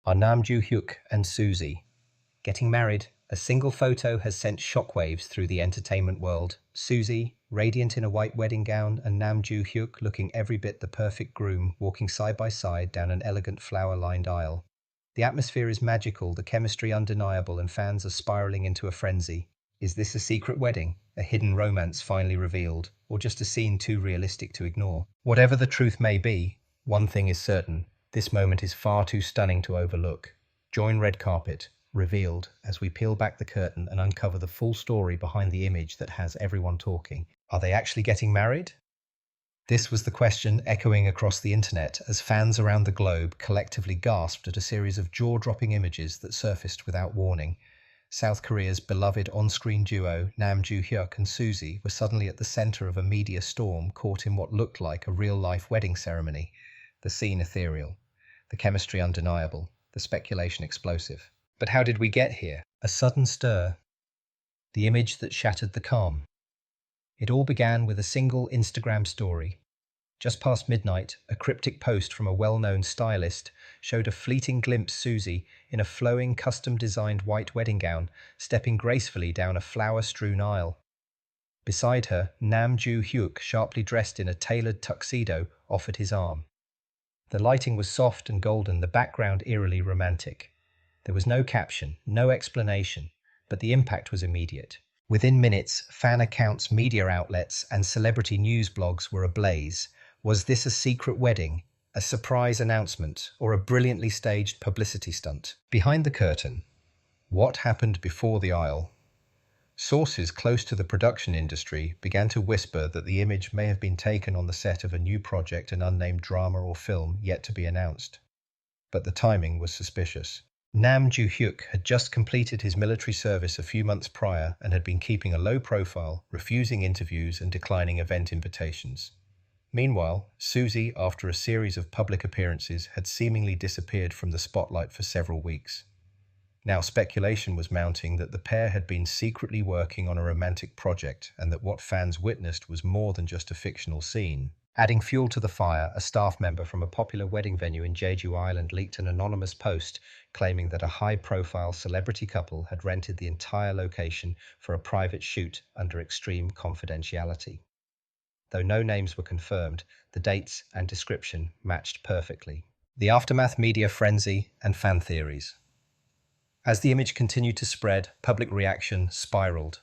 are Joo Hyuk and Suzy. Getting married, a single photo has sent shockwaves through the entertainment world. Suzy, radiant in a white wedding gown, and Joo Hyuk looking every bit the perfect groom, walking side by side down an elegant flower-lined aisle. The atmosphere is magical, the chemistry undeniable, and fans are spiraling into a frenzy. Is this a secret wedding, a hidden romance finally revealed, or just a scene too realistic to ignore? Whatever the truth may be, one thing is certain: this moment is far too stunning to overlook. Join Red Carpet, revealed, as we peel back the curtain and uncover the full story behind the image that has everyone talking. Are they actually getting married? This was the question echoing across the internet as fans around the globe collectively gasped at a series of jaw-dropping images that surfaced without warning. South Korea's beloved on-screen duo, Joo Hyuk and Suzy, were suddenly at the center of a media storm, caught in what looked like a real-life wedding ceremony. The scene ethereal, the chemistry undeniable, the speculation explosive. But how did we get here? A sudden stir. The image that shattered the calm. It all began with a single Instagram story. Just past midnight, a cryptic post from a well-known stylist showed a fleeting glimpse Suzy, in a flowing, custom-designed white wedding gown, stepping gracefully down a flower-strewn aisle. Beside her, Joo Hyuk, sharply dressed in a tailored tuxedo, offered his arm. The lighting was soft and golden, the background eerily romantic. There was no caption, no explanation, but the impact was immediate. Within minutes, fan accounts, media outlets, and celebrity news blogs were ablaze. Was this a secret wedding, a surprise announcement, or a brilliantly staged publicity stunt? Behind the curtain, what happened before the aisle? Sources close to the production industry began to whisper that the image may have been taken on the set of a new project, an unnamed drama or film yet to be announced. But the timing was suspicious. Joo Hyuk had just completed his military service a few months prior and had been keeping a low profile, refusing interviews and declining event invitations. Meanwhile, Suzy, after a series of public appearances, had seemingly disappeared from the spotlight for several weeks. Now speculation was mounting that the pair had been secretly working on a romantic project and that what fans witnessed was more than just a fictional scene. Adding fuel to the fire, a staff member from a popular wedding venue in Jeju Island leaked an anonymous post claiming that a high-profile celebrity couple had rented the entire location for a private shoot under extreme confidentiality. Though no names were confirmed, the dates and description matched perfectly. The aftermath, media frenzy, and fan theories. As the image continued to spread, public reaction spiraled.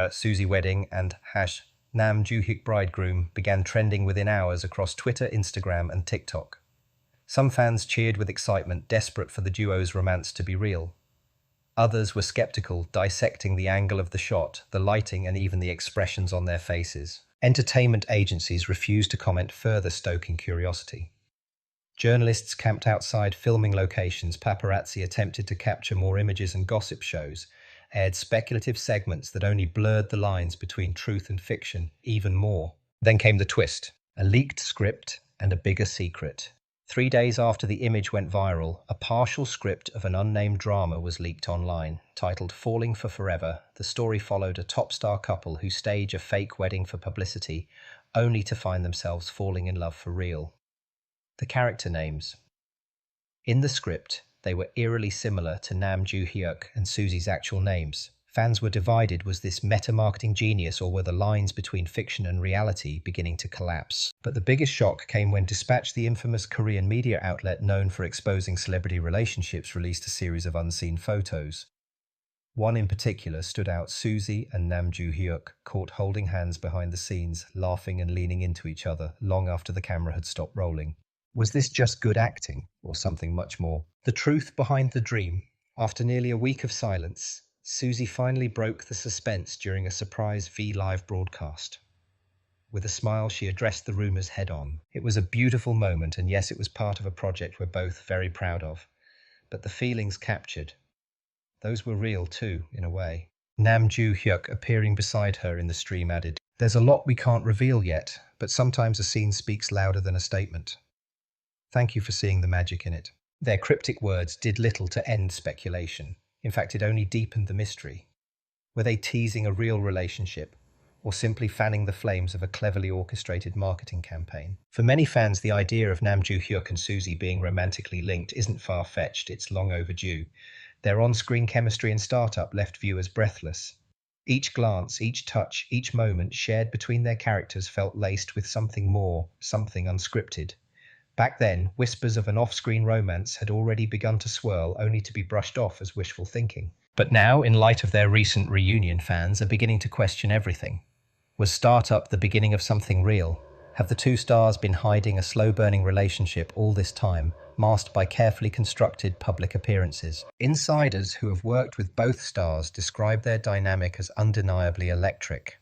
Suzy wedding and Joo Hyuk bridegroom began trending within hours across Twitter, Instagram, and TikTok. Some fans cheered with excitement, desperate for the duo's romance to be real. Others were skeptical, dissecting the angle of the shot, the lighting, and even the expressions on their faces. Entertainment agencies refused to comment, further stoking curiosity. Journalists camped outside filming locations, paparazzi attempted to capture more images, and gossip shows aired speculative segments that only blurred the lines between truth and fiction even more. Then came the twist, a leaked script and a bigger secret. 3 days after the image went viral, a partial script of an unnamed drama was leaked online. Titled Falling for Forever, the story followed a top star couple who stage a fake wedding for publicity, only to find themselves falling in love for real. The character names. In the script, they were eerily similar to Joo Hyuk and Suzy's actual names. Fans were divided. Was this meta-marketing genius, or were the lines between fiction and reality beginning to collapse? But the biggest shock came when Dispatch, the infamous Korean media outlet known for exposing celebrity relationships, released a series of unseen photos. One in particular stood out: Suzy and Joo Hyuk caught holding hands behind the scenes, laughing and leaning into each other long after the camera had stopped rolling. Was this just good acting, or something much more? The truth behind the dream. After nearly a week of silence, Suzy finally broke the suspense during a surprise V-Live broadcast. With a smile, she addressed the rumors head-on. It was a beautiful moment, and yes, it was part of a project we're both very proud of. But the feelings captured, those were real too, in a way. Joo Hyuk, appearing beside her in the stream, added, "There's a lot we can't reveal yet, but sometimes a scene speaks louder than a statement. Thank you for seeing the magic in it." Their cryptic words did little to end speculation. In fact, it only deepened the mystery. Were they teasing a real relationship, or simply fanning the flames of a cleverly orchestrated marketing campaign. For many fans, the idea of Joo Hyuk and Suzy being romantically linked isn't far-fetched, it's long overdue. Their on-screen chemistry and startup left viewers breathless. Each glance, each touch, each moment shared between their characters felt laced with something more, something unscripted. Back then, whispers of an off-screen romance had already begun to swirl, only to be brushed off as wishful thinking. But now, in light of their recent reunion, fans are beginning to question everything. Was Startup the beginning of something real? Have the two stars been hiding a slow-burning relationship all this time, masked by carefully constructed public appearances? Insiders who have worked with both stars describe their dynamic as undeniably electric.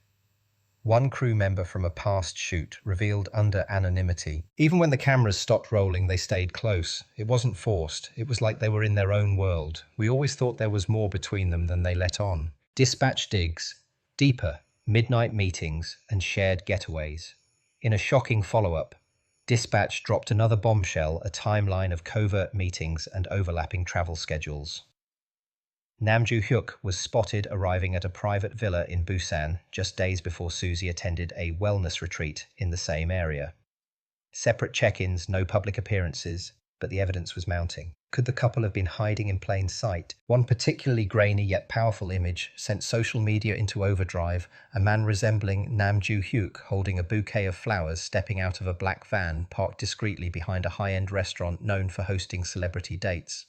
One crew member from a past shoot revealed under anonymity. Even when the cameras stopped rolling, they stayed close. It wasn't forced. It was like they were in their own world. We always thought there was more between them than they let on. Dispatch digs, deeper, midnight meetings, and shared getaways. In a shocking follow-up, Dispatch dropped another bombshell, a timeline of covert meetings and overlapping travel schedules. Joo Hyuk was spotted arriving at a private villa in Busan just days before Suzy attended a wellness retreat in the same area. Separate check-ins, no public appearances, but the evidence was mounting. Could the couple have been hiding in plain sight? One particularly grainy yet powerful image sent social media into overdrive, a man resembling Joo Hyuk holding a bouquet of flowers stepping out of a black van parked discreetly behind a high-end restaurant known for hosting celebrity dates.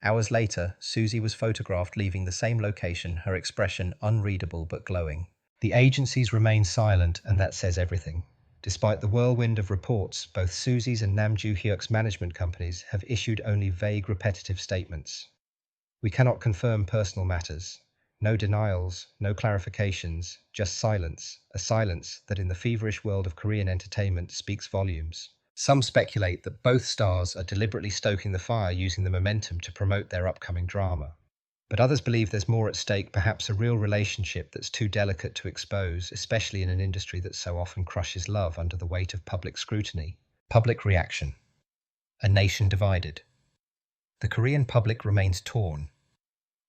Hours later, Suzy was photographed leaving the same location, her expression unreadable but glowing. The agencies remain silent, and that says everything. Despite the whirlwind of reports, both Suzy's and Joo Hyuk's management companies have issued only vague, repetitive statements. We cannot confirm personal matters. No denials, no clarifications, just silence. A silence that in the feverish world of Korean entertainment speaks volumes. Some speculate that both stars are deliberately stoking the fire using the momentum to promote their upcoming drama. But others believe there's more at stake, perhaps a real relationship that's too delicate to expose, especially in an industry that so often crushes love under the weight of public scrutiny. Public reaction. A nation divided. The Korean public remains torn.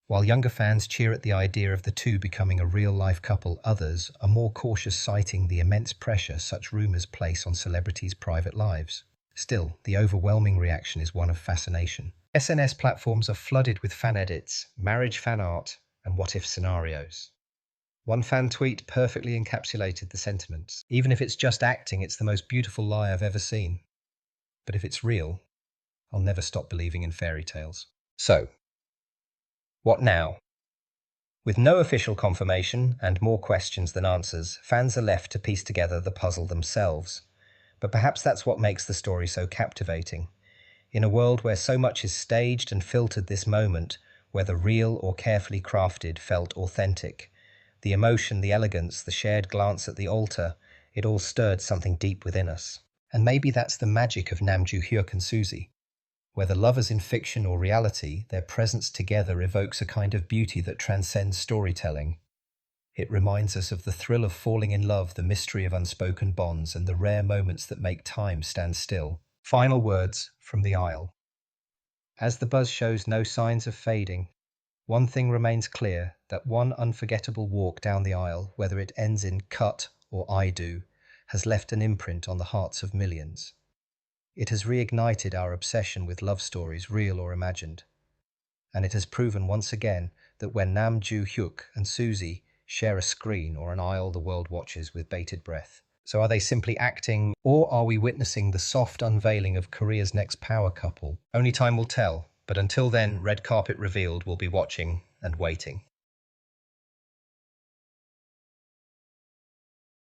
While younger fans cheer at the idea of the two becoming a real-life couple, others are more cautious, citing the immense pressure such rumors place on celebrities' private lives. Still, the overwhelming reaction is one of fascination. SNS platforms are flooded with fan edits, marriage fan art, and what-if scenarios. One fan tweet perfectly encapsulated the sentiments. Even if it's just acting, it's the most beautiful lie I've ever seen. But if it's real, I'll never stop believing in fairy tales. So, what now? With no official confirmation and more questions than answers, fans are left to piece together the puzzle themselves. But perhaps that's what makes the story so captivating. In a world where so much is staged and filtered, this moment, whether real or carefully crafted, felt authentic. The emotion, the elegance, the shared glance at the altar, it all stirred something deep within us. And maybe that's the magic of Joo Hyuk and Suzy. Whether lovers in fiction or reality, their presence together evokes a kind of beauty that transcends storytelling. It reminds us of the thrill of falling in love, the mystery of unspoken bonds, and the rare moments that make time stand still. Final words from the aisle. As the buzz shows no signs of fading, one thing remains clear, that one unforgettable walk down the aisle, whether it ends in cut or I do, has left an imprint on the hearts of millions. It has reignited our obsession with love stories, real or imagined. And it has proven once again that when Joo Hyuk and Suzy share a screen or an aisle, the world watches with bated breath. So are they simply acting, or are we witnessing the soft unveiling of Korea's next power couple? Only time will tell, but until then, red carpet revealed, we'll be watching and waiting.